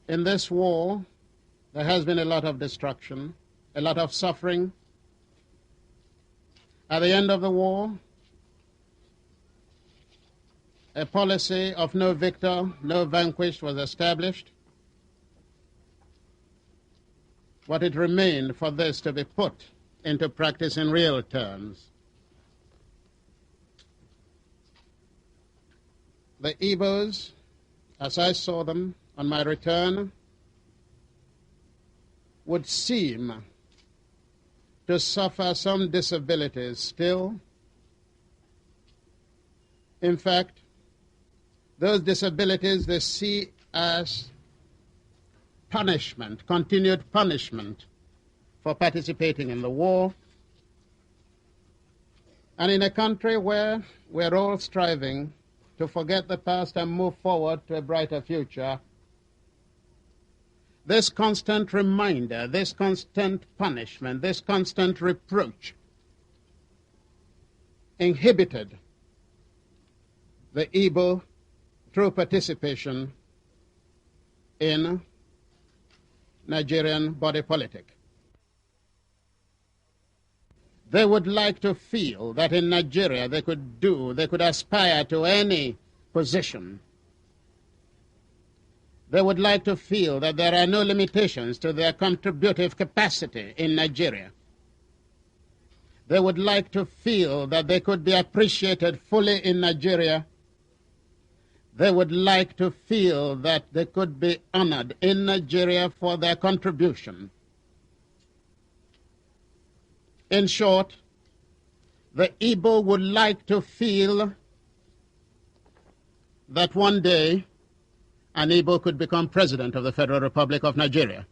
In this war, there has been a lot of destruction, a lot of suffering. At the end of the war, a policy of no victor, no vanquished was established. But it remained for this to be put into practice in real terms. The Igbos, as I saw them on my return, would seem to suffer some disabilities still. In fact, those disabilities they see as punishment, continued punishment for participating in the war. And in a country where we're all striving to forget the past and move forward to a brighter future, this constant reminder, this constant punishment, this constant reproach inhibited the Igbo through participation in Nigerian body politic. They would like to feel that in Nigeria they could aspire to any position. They would like to feel that there are no limitations to their contributive capacity in Nigeria. They would like to feel that they could be appreciated fully in Nigeria. They would like to feel that they could be honored in Nigeria for their contribution. In short, the Igbo would like to feel that one day an Igbo could become president of the Federal Republic of Nigeria.